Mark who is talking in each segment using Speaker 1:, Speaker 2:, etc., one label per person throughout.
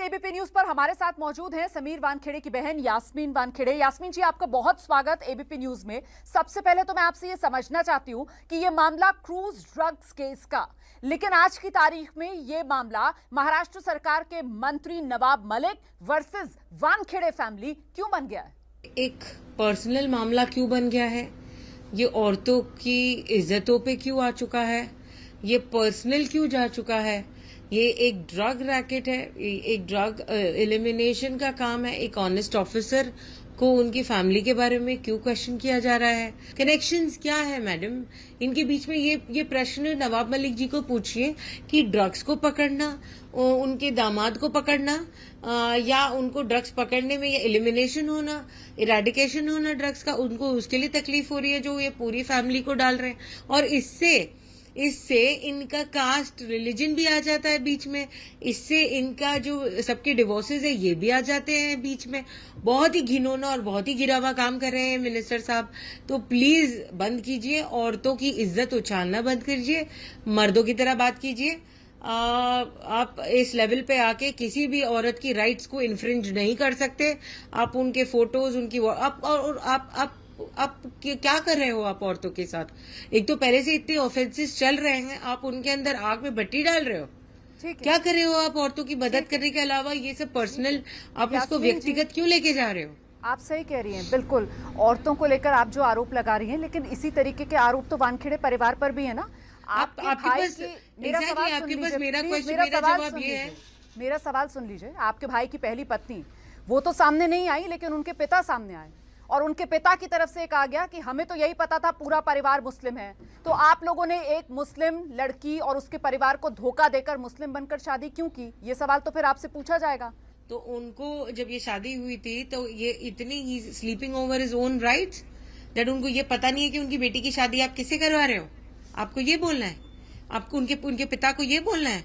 Speaker 1: ABP news पर हमारे साथ मौजूद हैं समीर वानखेड़े की बहन यास्मीन वानखेड़े। यास्मीन जी, आपका बहुत स्वागत एबीपी न्यूज में। सबसे पहले तो मैं आपसे ये समझना चाहती हूँ कि ये मामला क्रूज ड्रग्स केस का, लेकिन आज की तारीख में ये मामला महाराष्ट्र सरकार के मंत्री नवाब मलिक वर्सेस वानखेड़े फैमिली क्यों बन गया है?
Speaker 2: एक पर्सनल मामला क्यों बन गया है? ये औरतों की इज्जतों पे क्यों आ चुका है? ये पर्सनल क्यों जा चुका है? ये एक ड्रग रैकेट है, एक ड्रग एलिमिनेशन का काम है। एक ऑनेस्ट ऑफिसर को उनकी फैमिली के बारे में क्यों क्वेश्चन किया जा रहा है? कनेक्शंस क्या है मैडम इनके बीच में? ये प्रश्न नवाब मलिक जी को पूछिए कि ड्रग्स को पकड़ना, उनके दामाद को पकड़ना, या उनको ड्रग्स पकड़ने में ये एलिमिनेशन होना, इरेडिकेशन होना ड्रग्स का, उनको उसके लिए तकलीफ हो रही है जो ये पूरी फैमिली को डाल रहे हैं। और इससे इनका कास्ट रिलीजन भी आ जाता है बीच में, इससे इनका जो सबके डिवोर्सेज है ये भी आ जाते हैं बीच में। बहुत ही घिनौना और बहुत ही गिरावा काम कर रहे हैं मिनिस्टर साहब। तो प्लीज बंद कीजिए, औरतों की इज्जत उछालना बंद कीजिए, मर्दों की तरह बात कीजिए। आप इस लेवल पे आके किसी भी औरत की राइट्स को इन्फ्रिंज नहीं कर सकते। आप उनके फोटोज, उनकी आप क्या कर रहे हो आप औरतों के साथ? एक तो पहले से इतने ऑफेंसेस चल रहे हैं, आप उनके अंदर आग में भट्टी डाल रहे हो। क्या कर रहे हो आप औरतों की मदद करने के अलावा? ये सब पर्सनल, आप इसको व्यक्तिगत क्यों लेके जा रहे हो?
Speaker 1: आप सही कह रही हैं, बिल्कुल औरतों को लेकर आप जो आरोप लगा रही हैं, लेकिन इसी तरीके के आरोप तो वानखेड़े परिवार पर भी है ना।
Speaker 2: आपके पास मेरा जवाब ये है।
Speaker 1: मेरा सवाल सुन लीजिए। आपके भाई की पहली पत्नी वो तो सामने नहीं आई, लेकिन उनके पिता सामने आए और उनके पिता की तरफ से कहा गया कि हमें तो यही पता था पूरा परिवार मुस्लिम है। तो आप लोगों ने एक मुस्लिम लड़की और उसके परिवार को धोखा देकर मुस्लिम बनकर शादी क्यों की? ये सवाल तो फिर आपसे पूछा जाएगा।
Speaker 2: तो उनको जब ये शादी हुई थी तो ये इतनी ही sleeping over his own rights that उनको ये पता नहीं है कि उनकी बेटी की शादी आप किससे करवा रहे हो? आपको ये बोलना है, आपको उनके पिता को ये बोलना है।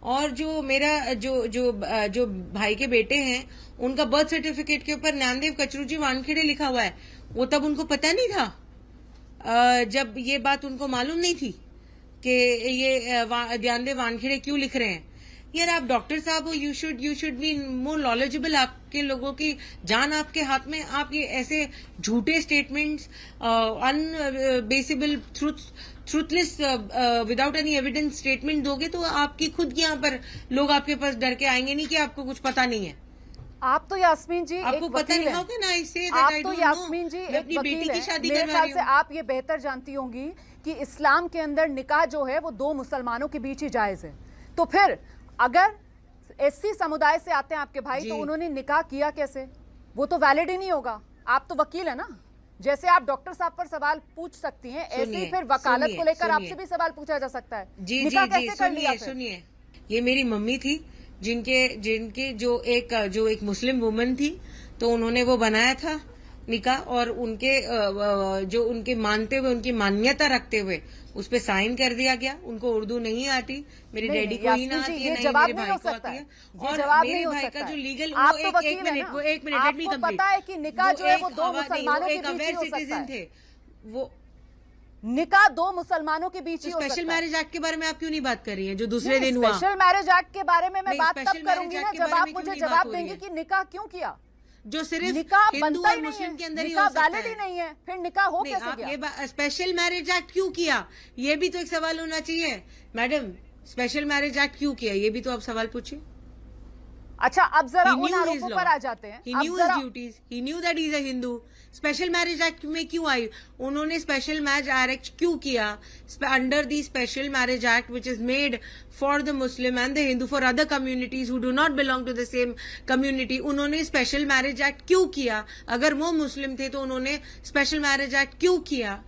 Speaker 2: और जो मेरा जो भाई के बेटे हैं, उनका बर्थ सर्टिफिकेट के ऊपर ज्ञानदेव कचरूजी वानखेड़े लिखा हुआ है। वो तब उनको पता नहीं था, जब ये बात उनको मालूम नहीं थी कि ये ज्ञानदेव वानखेड़े क्यों लिख रहे हैं। यार आप डॉक्टर साहब हो, you should be more knowledgeable. आपके लोगों की जान आपके हाथ में, आप ये ऐसे झूठे statements, unbasable truthless without any evidence statement दोगे तो आपकी खुद की यहाँ पर लोग आपके पास डर के आएंगे नहीं कि आपको कुछ पता नहीं है।
Speaker 1: आप तो यास्मीन जी
Speaker 2: आपको पता नहीं होगा ना, इससे
Speaker 1: आप तो यास्मीन जी एक वकील हैं। मेरे ख्याल से आप ये बेहतर जानती होंगी कि इस्लाम के अंदर निकाह जो है वो दो मुसलमानों के बीच ही जायज है। तो फिर अगर एससी समुदाय से आते हैं आपके भाई, तो उन्होंने निकाह किया कैसे? वो तो वैलिड ही नहीं होगा। आप तो वकील है ना, जैसे आप डॉक्टर साहब पर सवाल पूछ सकती हैं, ऐसे ही फिर वकालत को लेकर आपसे भी सवाल पूछा जा सकता है। निकाह कैसे कर लिया?
Speaker 2: सुनिए, ये मेरी मम्मी थी जिनके जो एक मुस्लिम वुमन थी, तो उन्होंने वो बनाया था निकाह, और उनके जो उनके मानते हुए, उनकी मान्यता रखते हुए उस पे साइन कर दिया गया। उनको उर्दू नहीं आती, मेरे डैडी को ही ना आती है, नहीं मेरे भाई को आती है। और मेरे भाई का जो लीगल, एक मिनट लेट मी कंप्लीट।
Speaker 1: पता है कि निकाह जो है वो दो मुसलमानों के बीच ही हो सकता है।
Speaker 2: थे वो
Speaker 1: निकाह दो मुसलमानों के बीच ही हो सकता है।
Speaker 2: स्पेशल मैरिज एक्ट के बारे में आप क्यों नहीं बात कर रही हैं जो दूसरे दिन हुआ?
Speaker 1: स्पेशल मैरिज एक्ट के बारे में मैं बात तब करूंगी ना जब आप मुझे जवाब देंगे कि निकाह क्यों किया,
Speaker 2: जो सिर्फ
Speaker 1: निकाह
Speaker 2: हिंदू और मुस्लिम के अंदर ही हो सकता है।
Speaker 1: वैलिड ही नहीं है, फिर निकाह हो कैसे गया?
Speaker 2: ये स्पेशल मैरिज एक्ट क्यों किया, ये भी तो एक सवाल होना चाहिए मैडम। स्पेशल मैरिज एक्ट क्यों किया, ये भी तो आप सवाल पूछिए।
Speaker 1: अच्छा, अब जरा उन आरोपों पर आ जाते हैं।
Speaker 2: He knew his duties. He knew that he is a Hindu. Special marriage act में क्यों आई? उन्होंने स्पेशल मैरिज एक्ट क्यों किया? Under the special marriage act which is made for the Muslim and the Hindu, for other communities who do not belong to the same community, उन्होंने special marriage act क्यों किया? अगर वो मुस्लिम थे तो उन्होंने स्पेशल मैरिज एक्ट क्यों किया?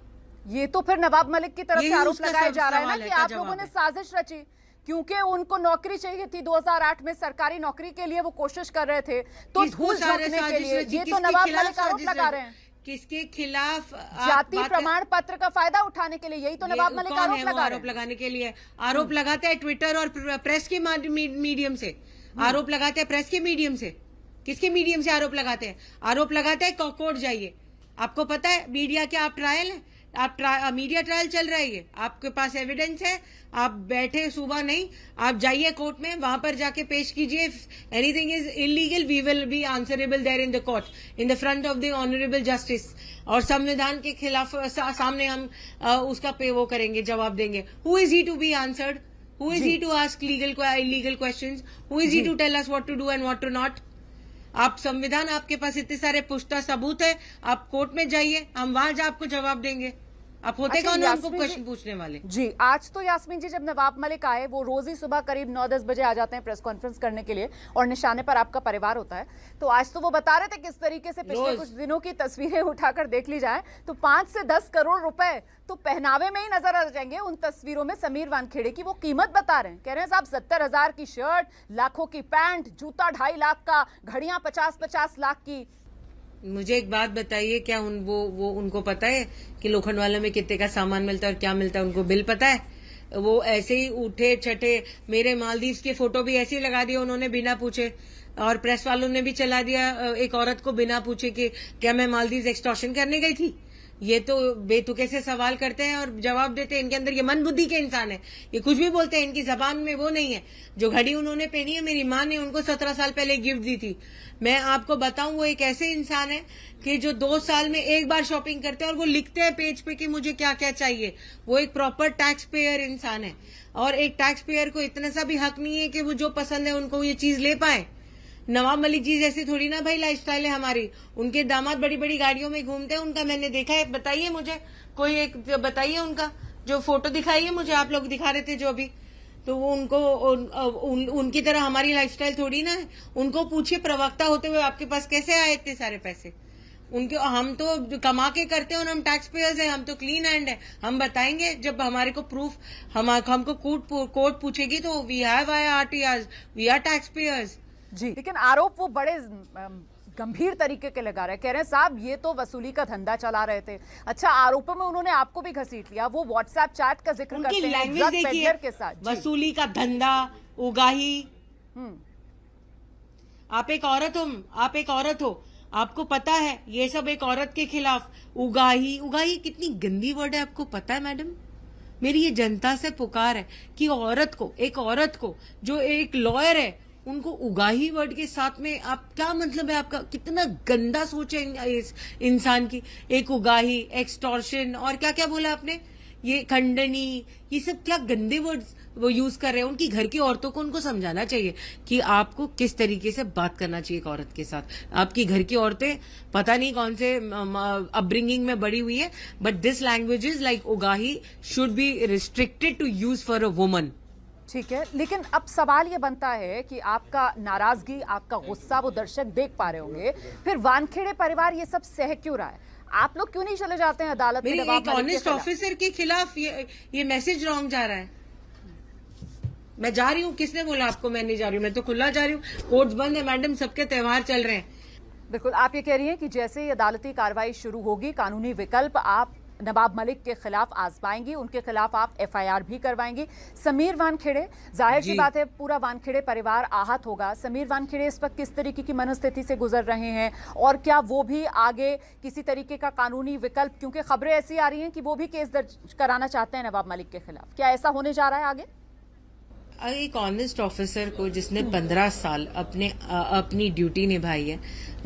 Speaker 1: ये तो फिर नवाब मलिक की तरफ से आरोप लगाया जा रहा है ना कि आप लोगों ने साजिश रची, क्योंकि उनको नौकरी चाहिए थी 2008 में, सरकारी नौकरी के लिए वो कोशिश कर रहे थे, तो धूल झोंकने के लिए। ये तो नवाब मलिक आरोप लगा रहे हैं।
Speaker 2: किसके खिलाफ?
Speaker 1: जाति प्रमाण पत्र का फायदा उठाने के लिए, यही तो नवाब मलिक आरोप लगा रहे हैं।
Speaker 2: आरोप लगाने के लिए आरोप लगाते हैं ट्विटर और प्रेस के मीडियम से आरोप लगाते हैं, प्रेस के मीडियम से। किसके मीडियम से आरोप लगाते हैं? आरोप लगाते हैं कोर्ट जाइए। आपको पता है मीडिया क्या आप ट्रायल है? आप मीडिया ट्रायल चल रहा है, ये आपके पास एविडेंस है, आप बैठे सुबह नहीं, आप जाइए कोर्ट में, वहां पर जाके पेश कीजिए. Anything is illegal we will be answerable there in the court in the front of the honourable justice. और संविधान के खिलाफ सामने हम उसका वो करेंगे, जवाब देंगे. Who is he to be answered? Who is he to ask legal questions? Who is he to tell us what to do and what to not? आप संविधान, आपके पास इतने सारे पुख्ता सबूत है, आप कोर्ट में जाइए, हम वहां जा आपको जवाब देंगे. आप होते कौन हो उनको क्वेश्चन पूछने वाले?
Speaker 1: जी, आज तो यास्मीन जी जब नवाब मलिक आए, वो रोज ही सुबह करीब 9-10 बजे आ जाते हैं प्रेस कॉन्फ्रेंस करने के लिए, और निशाने पर आपका परिवार होता है. तो आज तो वो बता रहे थे किस तरीके से पिछले कुछ दिनों की तस्वीरें उठाकर देख ली जाए तो 5 से 10 करोड़ रुपए तो पहनावे में ही नजर आ जाएंगे. उन तस्वीरों में समीर वानखेड़े की वो कीमत बता रहे हैं, कह रहे हैं साहब 70,000 की शर्ट, लाखों की पैंट, जूता 2.5 लाख का, घड़ियां 50-50 लाख की.
Speaker 2: मुझे एक बात बताइए, क्या वो उनको पता है कि लोखंडवाला में कितने का सामान मिलता है और क्या मिलता है? उनको बिल पता है? वो ऐसे ही उठे छठे, मेरे मालदीव्स के फोटो भी ऐसे ही लगा दिए उन्होंने बिना पूछे, और प्रेस वालों ने भी चला दिया एक औरत को बिना पूछे कि क्या मैं मालदीव्स एक्सटॉर्शन करने गई थी. ये तो बेतुके से सवाल करते हैं और जवाब देते हैं. इनके अंदर ये मन बुद्धि के इंसान है, ये कुछ भी बोलते हैं, इनकी जबान में वो नहीं है. जो घड़ी उन्होंने पहनी है, मेरी माँ ने उनको 17 साल पहले गिफ्ट दी थी. मैं आपको बताऊं, वो एक ऐसे इंसान है कि जो 2 साल में एक बार शॉपिंग करते हैं और वो लिखते हैं पेज पे कि मुझे क्या क्या चाहिए. वो एक प्रॉपर टैक्स पेयर इंसान है, और एक टैक्स पेयर को इतना सा भी हक नहीं है कि वो जो पसंद है उनको ये चीज ले पाए. नवाब मलिक जी जैसे थोड़ी ना भाई लाइफस्टाइल है हमारी. उनके दामाद बड़ी बड़ी गाड़ियों में घूमते हैं, उनका मैंने देखा है. बताइए मुझे कोई एक, बताइए उनका जो फोटो दिखाइए मुझे, आप लोग दिखा रहे थे जो अभी. तो वो उनको उनकी तरह हमारी लाइफस्टाइल थोड़ी ना है. उनको पूछिए प्रवक्ता होते हुए आपके पास कैसे आए इतने सारे पैसे? उनके, हम तो कमा के करते हैं और हम टैक्स पेयर्स हैं, हम तो क्लीन हैंड है. हम बताएंगे जब हमारे को प्रूफ, हमको कोर्ट पूछेगी तो we have RTR, we are tax payers.
Speaker 1: जी, लेकिन आरोप वो बड़े गंभीर तरीके के लगा रहे हैं, कह रहे हैं साहब ये तो वसूली का धंधा चला रहे थे. अच्छा, आरोपों में उन्होंने आपको भी घसीट लिया, वो व्हाट्सएप चैट का जिक्र करते हैं ड्रग पेडलर के साथ.
Speaker 2: वसूली का धंधा, उगाही. आप एक औरत हो, आपको पता है ये सब एक औरत के खिलाफ. उगाही कितनी गंदी वर्ड है, आपको पता है मैडम? मेरी ये जनता से पुकार है कि एक औरत को जो एक लॉयर है, उनको उगाही वर्ड के साथ में आप क्या मतलब है आपका? कितना गंदा सोच है इस इंसान की. एक उगाही, एक्सटॉर्शन, और क्या क्या बोला आपने, ये खंडनी, ये सब क्या गंदे वर्ड्स वो यूज कर रहे हैं. उनकी घर की औरतों को उनको समझाना चाहिए कि आपको किस तरीके से बात करना चाहिए एक औरत के साथ. आपकी घर की औरतें पता नहीं कौन से अपब्रिंगिंग में बड़ी हुई है, but this language is like उगाही should be restricted to use for a woman.
Speaker 1: ठीक है, लेकिन अब सवाल ये बनता है कि आपका नाराजगी, आपका गुस्सा वो दर्शक देख पा रहे होंगे, फिर वानखेड़े परिवार ये सब सह क्यों रहा है? आप लोग क्यों नहीं चले जाते हैं अदालत में?
Speaker 2: एक ऑनेस्ट ऑफिसर के खिलाफ ये मैसेज रॉन्ग जा रहा है. मैं जा रही हूँ, किसने बोला आपको मैं नहीं जा रही हूँ? मैं तो खुला जा रही हूँ. कोर्ट्स बंद है मैडम, सबके त्योहार चल रहे हैं.
Speaker 1: बिल्कुल, आप ये कह रही हैं कि जैसे ही अदालती कार्रवाई शुरू होगी, कानूनी विकल्प आप नवाब मलिक के खिलाफ आजमाएंगी, उनके खिलाफ आप एफआईआर भी करवाएंगी. समीर वानखेड़े, जाहिर सी बात है पूरा वानखेड़े परिवार आहत होगा. समीर वानखेड़े इस वक्त किस तरीके की मनोस्थिति से गुजर रहे हैं, और क्या वो भी आगे किसी तरीके का कानूनी विकल्प, क्योंकि खबरें ऐसी आ रही हैं कि वो भी केस दर्ज कराना चाहते हैं नवाब मलिक के खिलाफ, क्या ऐसा होने जा रहा है आगे?
Speaker 2: एक ऑनेस्ट ऑफिसर को जिसने 15 साल अपनी ड्यूटी निभाई है,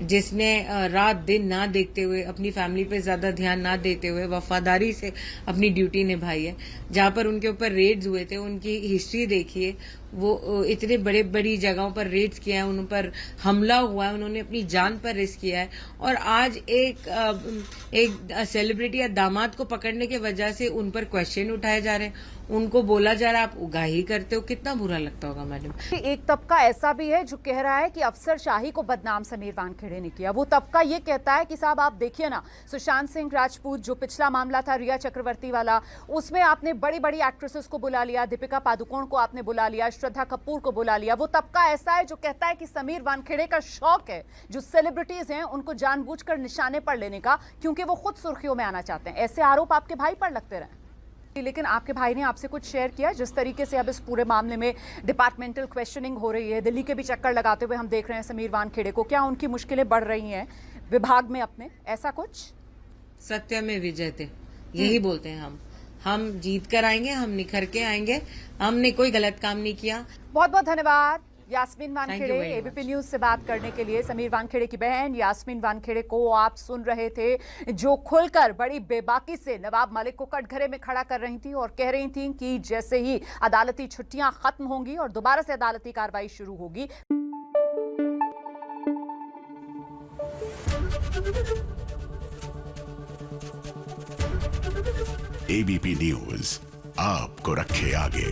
Speaker 2: जिसने रात दिन ना देखते हुए, अपनी फैमिली पे ज्यादा ध्यान ना देते हुए वफादारी से अपनी ड्यूटी निभाई है, जहां पर उनके ऊपर रेड्स हुए थे, उनकी हिस्ट्री देखिए. वो इतने बड़ी जगहों पर रेड्स किया है, उन पर हमला हुआ है, उन्होंने अपनी जान पर रिस्क किया है. और आज एक सेलिब्रिटी या दामाद को पकड़ने की वजह से उन पर क्वेश्चन उठाए जा रहे हैं, उनको बोला जा रहा है आप उगाही करते हो. कितना बुरा लगता होगा मैडम.
Speaker 1: एक तबका ऐसा भी है जो कह रहा है कि अफसरशाही को बदनाम समीर वानखेड़े ने किया. वो तबका ये कहता है कि साहब आप देखिए ना, सुशांत सिंह राजपूत जो पिछला मामला था रिया चक्रवर्ती वाला, उसमें आपने बड़ी बड़ी एक्ट्रेसेस को बुला लिया, दीपिका पादुकोण को आपने बुला लिया, श्रद्धा कपूर को बुला लिया. वो तबका ऐसा है जो कहता है कि समीर वानखेड़े का शौक है जो सेलिब्रिटीज हैं उनको जानबूझकर निशाने पर लेने का, क्योंकि वो खुद सुर्खियों में आना चाहते हैं. ऐसे आरोप आपके भाई पर लगते रहे, लेकिन आपके भाई ने आपसे कुछ शेयर किया? जिस तरीके से अब इस पूरे मामले में डिपार्टमेंटल क्वेश्चनिंग हो रही है, दिल्ली के भी चक्कर लगाते हुए हम देख रहे हैं समीर वानखेड़े को, क्या उनकी मुश्किलें बढ़ रही हैं विभाग में अपने, ऐसा कुछ?
Speaker 2: सत्य में विजय थे, यही बोलते हैं हम जीत कर आएंगे, हम निखर के आएंगे, हमने कोई गलत काम नहीं किया।
Speaker 1: बहुत बहुत धन्यवाद Yasmin Wankhede
Speaker 2: very
Speaker 1: ABP news से बात करने के लिए। समीर वानखेड़े की बहन यास्मीन वानखेड़े को आप सुन रहे थे, जो खुलकर बड़ी बेबाकी से नवाब मलिक को कटघरे में खड़ा कर रही थी और कह रही थी कि जैसे ही अदालती छुट्टियां खत्म होंगी और दोबारा से अदालती कार्रवाई शुरू होगी।
Speaker 3: एबीपी न्यूज आपको रखे आगे।